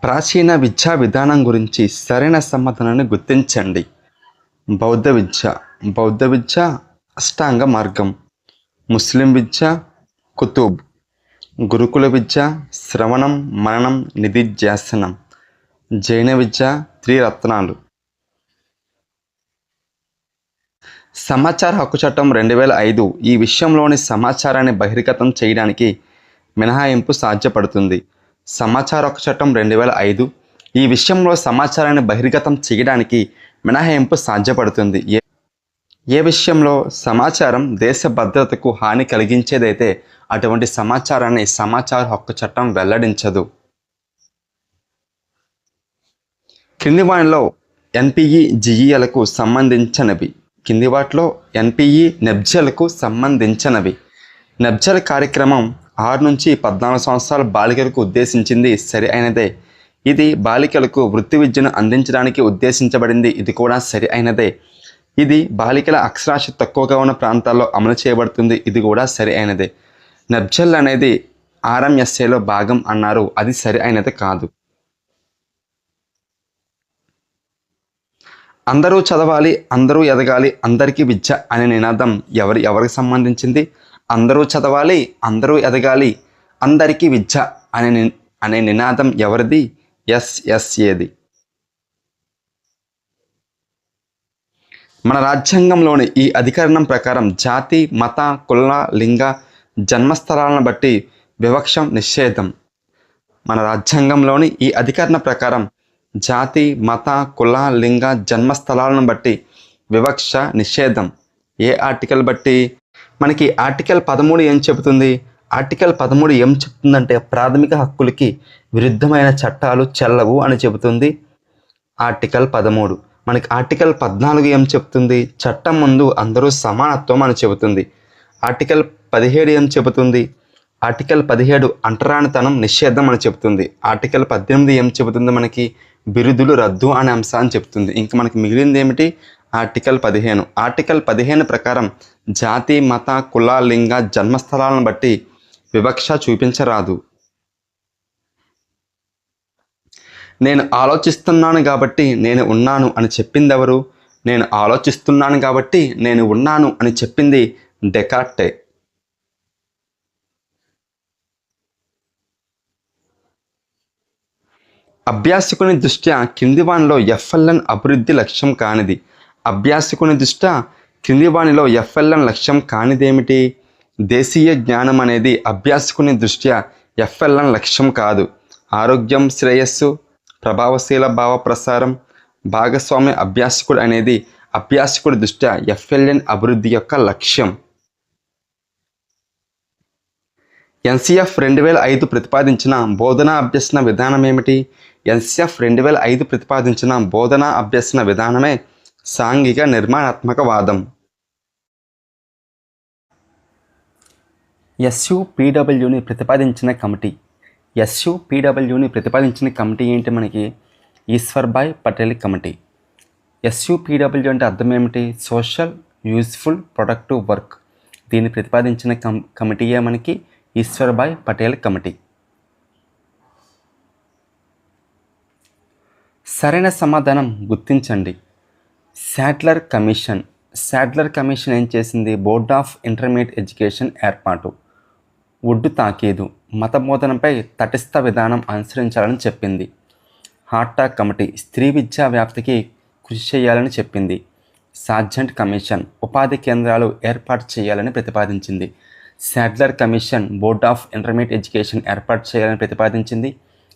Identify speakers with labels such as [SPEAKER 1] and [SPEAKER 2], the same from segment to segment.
[SPEAKER 1] ప్రాచీన విద్యా విధానం గురించి సరైన సమాధానాన్ని గుర్తించండి. బౌద్ధ విద్య అష్టాంగ మార్గం. ముస్లిం విద్య కుతుబ్. గురుకుల విద్య శ్రవణం మననం నిధిధ్యాసనం. జైన విద్య త్రిరత్నాలు. సమాచార హక్కు చట్టం 2005 ఈ విషయంలోని సమాచారాన్ని బహిర్గతం చేయడానికి మినహాయింపు సాధ్యపడుతుంది. సమాచార హక్కు చట్టం 2005 ఈ విషయంలో సమాచారాన్ని బహిర్గతం చేయడానికి మినహాయింపు సాధ్యపడుతుంది. ఏ విషయంలో సమాచారం దేశ భద్రతకు హాని కలిగించేదైతే అటువంటి సమాచారాన్ని సమాచార హక్కు చట్టం వెల్లడించదు. క్రింది వాటిలో ఎన్పిఈ జిఈలకు సంబంధించినవి. కింది వాటిలో ఎన్పిఈ నెబ్జెల్కు సంబంధించినవి. నెబ్జెల్ కార్యక్రమం 6 నుంచి 14 సంవత్సరాల బాలికలకు ఉద్దేశించింది సరి అయినదే. ఇది బాలికలకు వృత్తి విద్యను అందించడానికి ఉద్దేశించబడింది. ఇది కూడా సరి అయినదే. ఇది బాలికల అక్షరాస్యత తక్కువగా ఉన్న ప్రాంతాల్లో అమలు చేయబడుతుంది. ఇది కూడా సరి అయినదే. నెబ్జెల్ అనేది ఆర్ఎంఎస్ఏలో భాగం అన్నారు. అది సరి అయినది కాదు. అందరూ చదవాలి, అందరూ ఎదగాలి, అందరికీ విద్య అనే నినాదం ఎవరికి సంబంధించింది? అందరూ చదవాలి, అందరూ ఎదగాలి, అందరికీ విద్య అనే నినాదం ఎవరిది? ఎస్ఎస్ఏది. మన రాజ్యాంగంలోని ఈ అధికరణం ప్రకారం జాతి, మత, కుల, లింగ, జన్మస్థలాలను బట్టి వివక్ష నిషేధం. మన రాజ్యాంగంలోని ఈ అధికరణ ప్రకారం జాతి, మత, కుల, లింగ, జన్మస్థలాలను బట్టి వివక్ష నిషేధం. ఏ ఆర్టికల్ బట్టి? మనకి ఆర్టికల్ 13 ఏం చెబుతుంది? ఆర్టికల్ 13 ఏం చెప్తుందంటే ప్రాథమిక హక్కులకి విరుద్ధమైన చట్టాలు చెల్లవు అని చెబుతుంది ఆర్టికల్ 13. మనకి ఆర్టికల్ 14 ఏం చెబుతుంది? చట్టం ముందు అందరూ సమానత్వం అని చెబుతుంది. ఆర్టికల్ 17 ఏం చెబుతుంది? ఆర్టికల్ 17 అంటరానితనం నిషేధం అని చెబుతుంది. ఆర్టికల్ 18 ఏం చెబుతుంది? మనకి బిరుదులు రద్దు అనే అంశాన్ని చెబుతుంది. ఇంకా మనకి మిగిలింది ఏమిటి? ఆర్టికల్ 15. ఆర్టికల్ 15 ప్రకారం జాతి, మత, కుల, లింగ, జన్మస్థలాలను బట్టి వివక్ష చూపించరాదు. నేను ఆలోచిస్తున్నాను కాబట్టి నేను ఉన్నాను అని చెప్పింది ఎవరు? నేను ఆలోచిస్తున్నాను కాబట్టి నేను ఉన్నాను అని చెప్పింది డెకార్టే. అభ్యాసకుని దృష్ట్యా కింది వానిలో ఎఫ్ఎల్ఎన్ అభివృద్ధి లక్ష్యం కానిది. అభ్యాసకుని దృష్ట్యా కింది వానిలో ఎఫ్ఎల్ఎన్ లక్ష్యం కానిదేమిటి? దేశీయ జ్ఞానం అనేది అభ్యాసకుని దృష్ట్యా ఎఫ్ఎల్ఎన్ లక్ష్యం కాదు. ఆరోగ్యం, శ్రేయస్సు, ప్రభావశీల భావ ప్రసారం, భాగస్వామ్య అభ్యాసకుడు అనేది అభ్యాసకుడి దృష్ట్యా ఎఫ్ఎల్ఎన్ అభివృద్ధి యొక్క లక్ష్యం. ఎన్సిఎఫ్ 2005 ప్రతిపాదించిన బోధనా అభ్యసన విధానం ఏమిటి? ఎన్సిఎఫ్ 2005 ప్రతిపాదించిన బోధనా అభ్యసన విధానమే సాంఘిక నిర్మాణాత్మకవాదం. ఎస్యుపిడబ్ల్యూని ప్రతిపాదించిన కమిటీ. ఎస్యుపిడబ్ల్యూని ప్రతిపాదించిన కమిటీ ఏంటి? మనకి ఈశ్వర్భాయ్ పటేల్ కమిటీ. ఎస్యుపిడబ్ల్యూ అంటే అర్థం ఏమిటి? Social useful productive work. దీన్ని ప్రతిపాదించిన కమిటీయే మనకి ఈశ్వర్భాయ్ పటేల్ కమిటీ. సరైన సమాధానం గుర్తించండి. Sadler commission. శాడ్లర్ కమిషన్ ఏం చేసింది? బోర్డ్ ఆఫ్ ఇంటర్మీడియట్ ఎడ్యుకేషన్ ఏర్పాటు. ఒడ్డు తాకీదు. మత బోధనపై తటస్థ విధానం అనుసరించాలని చెప్పింది. హార్టాగ్ కమిటీ స్త్రీ విద్యా వ్యాప్తికి కృషి చేయాలని చెప్పింది. సార్జెంట్ కమిషన్ ఉపాధి కేంద్రాలు ఏర్పాటు చేయాలని ప్రతిపాదించింది. Sadler commission board of intermediate education ఏర్పాటు చేయాలని ప్రతిపాదించింది.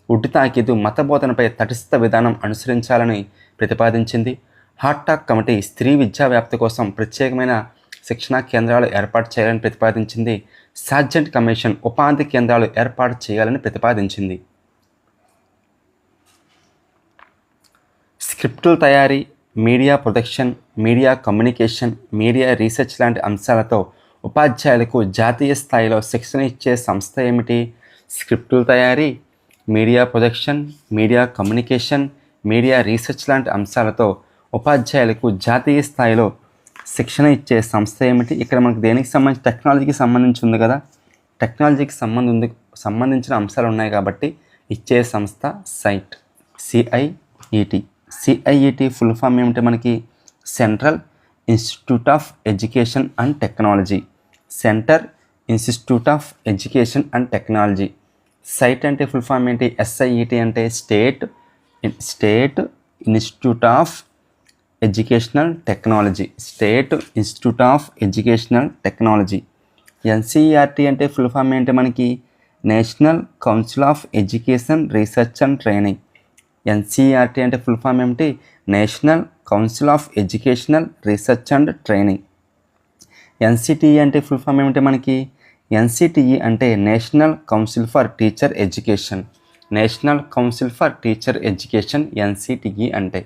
[SPEAKER 1] ఒడ్డు తాకీదు మత బోధనపై తటస్థ విధానం అనుసరించాలని ప్రతిపాదించింది. హార్టాగ్ కమిటీ స్త్రీ విద్యా వ్యాప్తి కోసం ప్రత్యేకమైన శిక్షణా కేంద్రాలు ఏర్పాటు చేయాలని ప్రతిపాదించింది. సార్జెంట్ కమిషన్ ఉపాధి కేంద్రాలు ఏర్పాటు చేయాలని ప్రతిపాదించింది. స్క్రిప్టుల తయారీ, media production, media communication, media research లాంటి అంశాలతో ఉపాధ్యాయులకు జాతీయ స్థాయిలో శిక్షణ ఇచ్చే సంస్థ ఏమిటి? స్క్రిప్టుల తయారీ, media production, media communication, media research లాంటి అంశాలతో ఉపాధ్యాయులకు జాతీయ స్థాయిలో శిక్షణ ఇచ్చే సంస్థ ఏమిటి? ఇక్కడ మనకు దేనికి సంబంధించి టెక్నాలజీకి సంబంధించి ఉంది కదా. టెక్నాలజీకి సంబంధించిన అంశాలు ఉన్నాయి కాబట్టి ఇచ్చే సంస్థ SIET, CIET. CIET full form ఏమిటి మనకి? Central institute of education and technology. Centre institute of education and technology. SIET అంటే ఫుల్ ఫామ్ ఏంటి? ఎస్ఐఈటి అంటే state institute of educational technology. State institute of educational technology. NCERT అంటే full form ఏంటి మనకి? National council of education research and training. NCERT అంటే full form ఏమిటి? National council of educational research and training. NCTE అంటే full form ఏమిటి మనకి? NCTE అంటే national council for teacher education. National council for teacher education NCTE అంటే.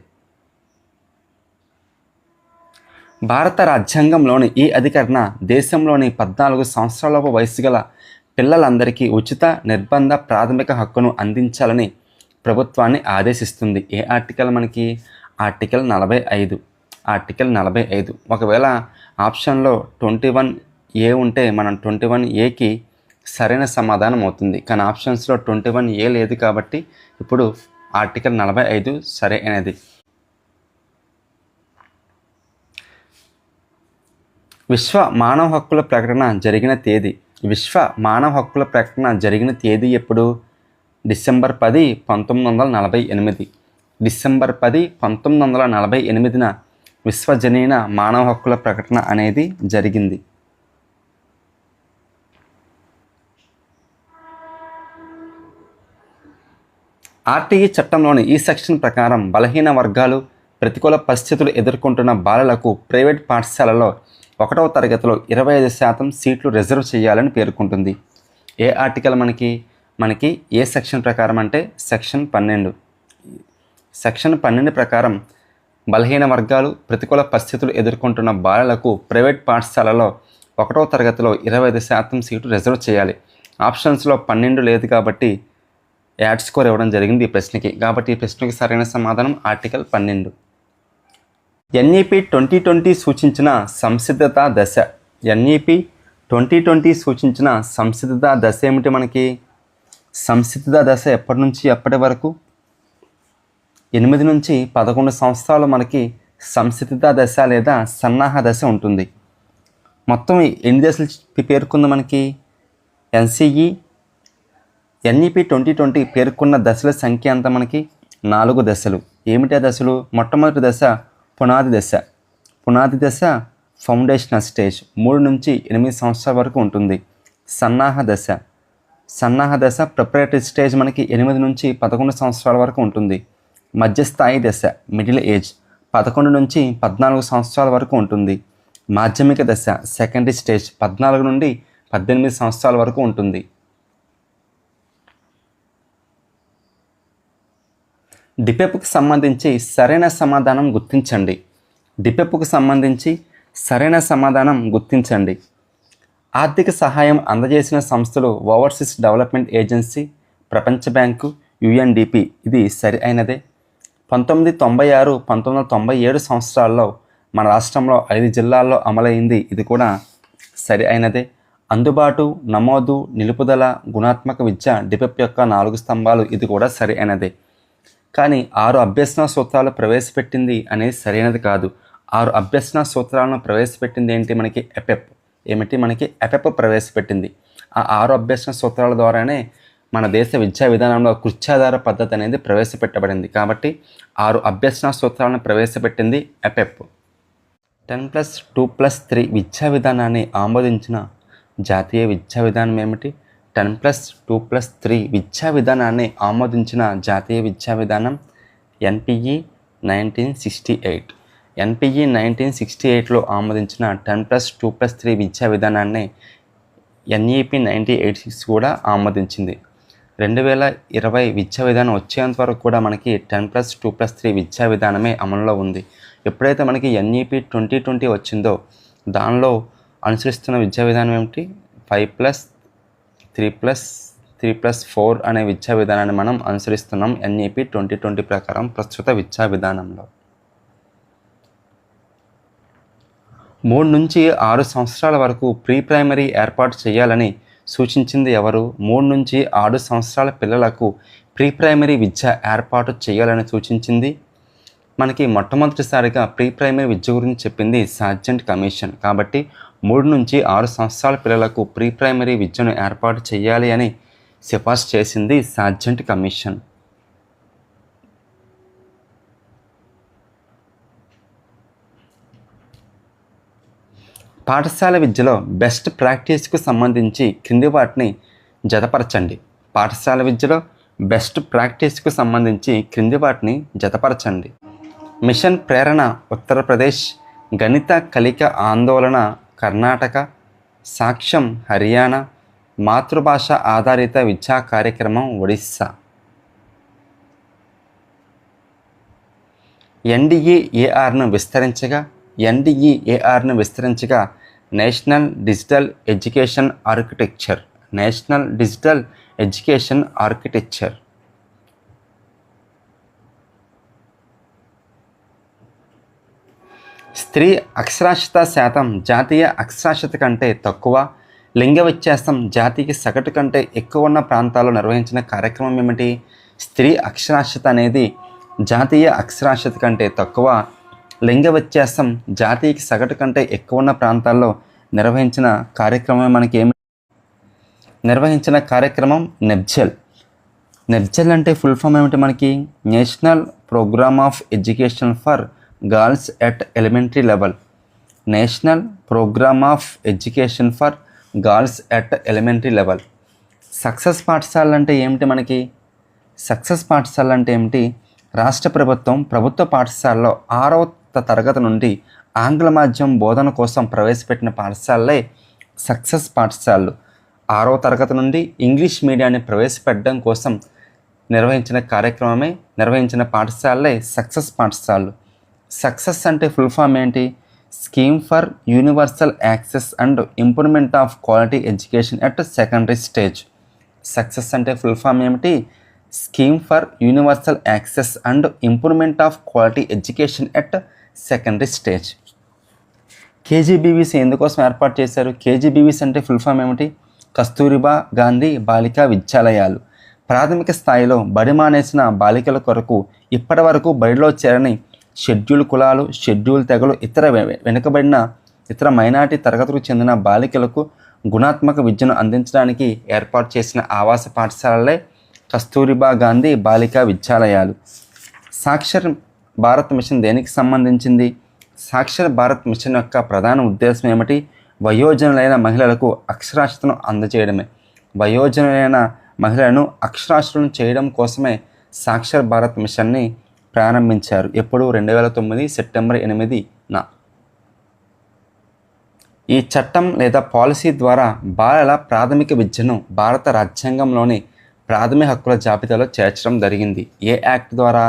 [SPEAKER 1] భారత రాజ్యాంగంలోని ఈ అధికరణ దేశంలోని 14 సంవత్సరాలలోపు వయసు గల పిల్లలందరికీ ఉచిత నిర్బంధ ప్రాథమిక హక్కును అందించాలని ప్రభుత్వాన్ని ఆదేశిస్తుంది. ఏ ఆర్టికల్ మనకి? ఆర్టికల్ 45. ఆర్టికల్ 45. ఒకవేళ ఆప్షన్లో 21A ఉంటే మనం 21Aకి సరైన సమాధానం అవుతుంది. కానీ ఆప్షన్స్లో 21A లేదు కాబట్టి ఇప్పుడు ఆర్టికల్ 45 సరైనది. విశ్వ మానవ హక్కుల ప్రకటన జరిగిన తేదీ. విశ్వ మానవ హక్కుల ప్రకటన జరిగిన తేదీ ఎప్పుడు? డిసెంబర్ 10, 1948. డిసెంబర్ 10, 1948న విశ్వజనీన మానవ హక్కుల ప్రకటన అనేది జరిగింది. ఆర్టీఈ చట్టంలోని ఈ సెక్షన్ ప్రకారం బలహీన వర్గాలు, ప్రతికూల పరిస్థితులు ఎదుర్కొంటున్న బాలలకు ప్రైవేట్ పాఠశాలలో 1వ తరగతిలో 25% సీట్లు రిజర్వ్ చేయాలని పేర్కొంటుంది. ఏ ఆర్టికల్ మనకి ఏ సెక్షన్ ప్రకారం అంటే సెక్షన్ 12. సెక్షన్ 12 ప్రకారం బలహీన వర్గాలు, ప్రతికూల పరిస్థితులు ఎదుర్కొంటున్న బాలలకు ప్రైవేట్ పాఠశాలలో 1వ తరగతిలో 25% సీటు రిజర్వ్ చేయాలి. ఆప్షన్స్లో 12 లేదు కాబట్టి యాడ్ స్కోర్ ఇవ్వడం జరిగింది ఈ ప్రశ్నకి. కాబట్టి ఈ ప్రశ్నకి సరైన సమాధానం ఆర్టికల్ 12. ఎన్ఈపి 2020 సూచించిన సంసిద్ధత దశ. ఎన్ఈపి 2020 సూచించిన సంసిద్ధత దశ ఏమిటి మనకి? సంసిద్ధత దశ ఎప్పటి నుంచి ఎప్పటి వరకు? 8 నుంచి 11 సంవత్సరాలు మనకి సంసిద్ధత దశ లేదా సన్నాహ దశ ఉంటుంది. మొత్తం ఎన్ని దశలు పేర్కొంది మనకి? ఎన్ఈపి 2020 పేర్కొన్న దశల సంఖ్య అంతా మనకి 4 దశలు. ఏమిటి ఆ దశలు? మొట్టమొదటి దశ పునాది దశ. పునాది దశ ఫౌండేషనల్ స్టేజ్ 3 నుంచి 8 సంవత్సరాల వరకు ఉంటుంది. సన్నాహ దశ ప్రిపరేటరీ స్టేజ్ మనకి 8 నుంచి 11 సంవత్సరాల వరకు ఉంటుంది. మధ్యస్థాయి దశ మిడిల్ ఏజ్ 11 నుంచి 14 సంవత్సరాల వరకు ఉంటుంది. మాధ్యమిక దశ సెకండరీ స్టేజ్ 14 నుండి 18 సంవత్సరాల వరకు ఉంటుంది. డిపెప్కు సంబంధించి సరైన సమాధానం గుర్తించండి. డిపెప్కు సంబంధించి సరైన సమాధానం గుర్తించండి. ఆర్థిక సహాయం అందజేసిన సంస్థలు ఓవర్సీస్ డెవలప్మెంట్ ఏజెన్సీ, ప్రపంచ బ్యాంకు, యుఎన్డిపి. ఇది సరి అయినదే. 1996, 1997 సంవత్సరాల్లో మన రాష్ట్రంలో 5 జిల్లాల్లో అమలైంది. ఇది కూడా సరి అయినదే. అందుబాటు, నమోదు, నిలుపుదల, గుణాత్మక విద్య డిపెప్ యొక్క 4 స్తంభాలు. ఇది కూడా సరి అయినదే. కానీ 6 అభ్యసన సూత్రాలు ప్రవేశపెట్టింది అనేది సరైనది కాదు. 6 అభ్యసన సూత్రాలను ప్రవేశపెట్టింది ఏంటి? మనకి ఎపెప్. ఏమిటి? మనకి ఎపెప్ ప్రవేశపెట్టింది. ఆ 6 అభ్యసన సూత్రాల ద్వారానే మన దేశ విద్యా విధానంలో కృత్యాధార పద్ధతి అనేది ప్రవేశపెట్టబడింది. కాబట్టి 6 అభ్యసన సూత్రాలను ప్రవేశపెట్టింది ఎపెప్. 10+2+3 విద్యా విధానాన్ని ఆమోదించిన జాతీయ విద్యా విధానం ఏమిటి? 10+2+3 విద్యా విధానాన్ని ఆమోదించిన జాతీయ విద్యా విధానం ఎన్పిఈ 1968. ఎన్పిఈ 1968లో ఆమోదించిన 10+2+3 విద్యా విధానాన్ని ఎన్ఈపి 1986 కూడా ఆమోదించింది. 2020 విద్యా విధానం వచ్చేంత వరకు కూడా మనకి 10+2+3 విద్యా విధానమే అమలులో ఉంది. ఎప్పుడైతే మనకి ఎన్ఈపి 2020 వచ్చిందో దానిలో అనుసరిస్తున్న విద్యా విధానం ఏమిటి? 5+3+4 అనే విద్యా విధానాన్ని మనం అనుసరిస్తున్నాం ఎన్ఈపి 2020 ప్రకారం ప్రస్తుత విద్యా విధానంలో. 3 నుంచి 6 సంవత్సరాల వరకు ప్రీ ప్రైమరీ ఏర్పాటు చేయాలని సూచించింది ఎవరు? 3 నుంచి 6 సంవత్సరాల పిల్లలకు ప్రీ ప్రైమరీ విద్య ఏర్పాటు చేయాలని సూచించింది? మనకి మొట్టమొదటిసారిగా ప్రీ ప్రైమరీ విద్య గురించి చెప్పింది సార్జెంట్ కమిషన్. కాబట్టి 3 నుంచి 6 సంవత్సరాల పిల్లలకు ప్రీ ప్రైమరీ విద్యను ఏర్పాటు చేయాలి అని సిఫార్సు చేసింది సార్జెంట్ కమిషన్. పాఠశాల విద్యలో బెస్ట్ ప్రాక్టీస్కు సంబంధించి క్రింది వాటిని జతపరచండి. పాఠశాల విద్యలో బెస్ట్ ప్రాక్టీస్కు సంబంధించి క్రింది వాటిని జతపరచండి. మిషన్ ప్రేరణ ఉత్తరప్రదేశ్, గణిత కలిక ఆందోళన కర్ణాటక, సాక్ష్యం హర్యానా, మాతృభాష ఆధారిత విద్యా కార్యక్రమం ఒడిస్సా. ఎన్డీఏఆర్ను విస్తరించగా నేషనల్ డిజిటల్ ఎడ్యుకేషన్ ఆర్కిటెక్చర్. స్త్రీ అక్షరాస్యత శాతం జాతీయ అక్షరాస్యత కంటే తక్కువ, లింగ వ్యత్యాసం జాతీయ సగటు కంటే ఎక్కువ ఉన్న ప్రాంతాల్లో నిర్వహించిన కార్యక్రమం ఏమిటి? స్త్రీ అక్షరాస్యత అనేది జాతీయ అక్షరాస్యత కంటే తక్కువ, లింగ వ్యత్యాసం జాతీయ సగటు కంటే ఎక్కువ ఉన్న ప్రాంతాల్లో నిర్వహించిన కార్యక్రమం నెబ్జెల్. నెబ్జెల్ అంటే ఫుల్ ఫామ్ ఏమిటి మనకి? National programme of education for girls at elementary level. National programme of education for girls at elementary level. Success పాఠశాలలు అంటే ఏమిటి మనకి? సక్సెస్ పాఠశాలలు అంటే ఏమిటి? రాష్ట్ర ప్రభుత్వ పాఠశాలలో 6వ తరగతి నుండి ఆంగ్ల మాధ్యమం బోధన కోసం ప్రవేశపెట్టిన పాఠశాలలే సక్సెస్ పాఠశాలలు. 6వ తరగతి నుండి ఇంగ్లీష్ మీడియాన్ని ప్రవేశపెట్టడం కోసం నిర్వహించిన పాఠశాలలే సక్సెస్ పాఠశాలలు. సక్సెస్ అంటే ఫుల్ ఫామ్ ఏంటి? Scheme for universal access and improvement of quality education at secondary stage. Success అంటే ఫుల్ ఫామ్ ఏమిటి? Scheme for universal access and improvement of quality education at secondary stage. KGBVC ఎందుకోసం ఏర్పాటు చేశారు? కేజీబీవీసీ అంటే full form ఏమిటి? కస్తూరిబా గాంధీ బాలికా విద్యాలయాలు. ప్రాథమిక స్థాయిలో బడి మానేసిన బాలికల కొరకు ఇప్పటి వరకు బడిలో చేరని షెడ్యూల్ కులాలు, షెడ్యూల్ తెగలు, వెనుకబడిన ఇతర మైనారిటీ తరగతులకు చెందిన బాలికలకు గుణాత్మక విద్యను అందించడానికి ఏర్పాటు చేసిన ఆవాస పాఠశాలలే కస్తూరిబా గాంధీ బాలికా విద్యాలయాలు. సాక్షర్ భారత్ మిషన్ దేనికి సంబంధించింది? సాక్షర్ భారత్ మిషన్ యొక్క ప్రధాన ఉద్దేశం ఏమిటి? వయోజనులైన మహిళలకు అక్షరాస్యతను అందజేయడమే. వయోజనులైన మహిళలను అక్షరాస్యులను చేయడం కోసమే సాక్షర్ భారత్ మిషన్ని ప్రారంభించారు. ఎప్పుడు? 2009 సెప్టెంబర్ 8న. ఈ చట్టం లేదా పాలసీ ద్వారా బాలల ప్రాథమిక విద్యను భారత రాజ్యాంగంలోని ప్రాథమిక హక్కుల జాబితాలో చేర్చడం జరిగింది. ఏ యాక్ట్ ద్వారా?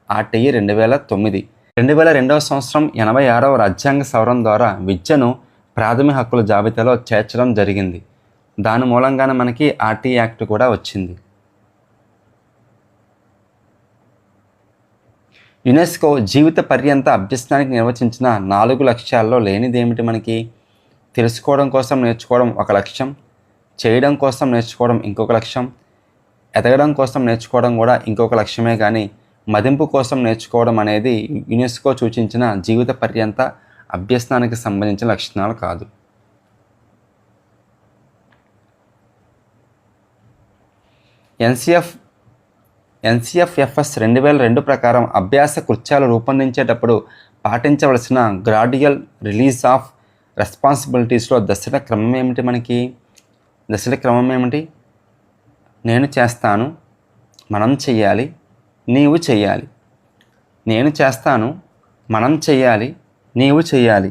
[SPEAKER 1] RTI 2009. 2002వ సంవత్సరం 86వ రాజ్యాంగ సవరణ ద్వారా విద్యను ప్రాథమిక హక్కుల జాబితాలో చేర్చడం జరిగింది. దాని మూలంగానే మనకి RTI యాక్ట్ కూడా వచ్చింది. యునెస్కో జీవిత పర్యంత అభ్యసనానికి నిర్వచించిన 4 లక్ష్యాల్లో లేనిదేమిటి మనకి? తెలుసుకోవడం కోసం నేర్చుకోవడం ఒక లక్ష్యం, చేయడం కోసం నేర్చుకోవడం ఇంకొక లక్ష్యం, ఎదగడం కోసం నేర్చుకోవడం కూడా ఇంకొక లక్ష్యమే కానీ మదింపు కోసం నేర్చుకోవడం అనేది యునెస్కో సూచించిన జీవిత పర్యంత అభ్యసనానికి సంబంధించిన లక్షణాలు కాదు. NCFFS 2002 ప్రకారం అభ్యాస కృత్యాలు రూపొందించేటప్పుడు పాటించవలసిన గ్రాడ్యువల్ రిలీజ్ ఆఫ్ రెస్పాన్సిబిలిటీస్లో దశల క్రమం ఏమిటి మనకి? దశల క్రమం ఏమిటి? నేను చేస్తాను, మనం చెయ్యాలి, నీవు చెయ్యాలి. నేను చేస్తాను, మనం చెయ్యాలి, నీవు చెయ్యాలి.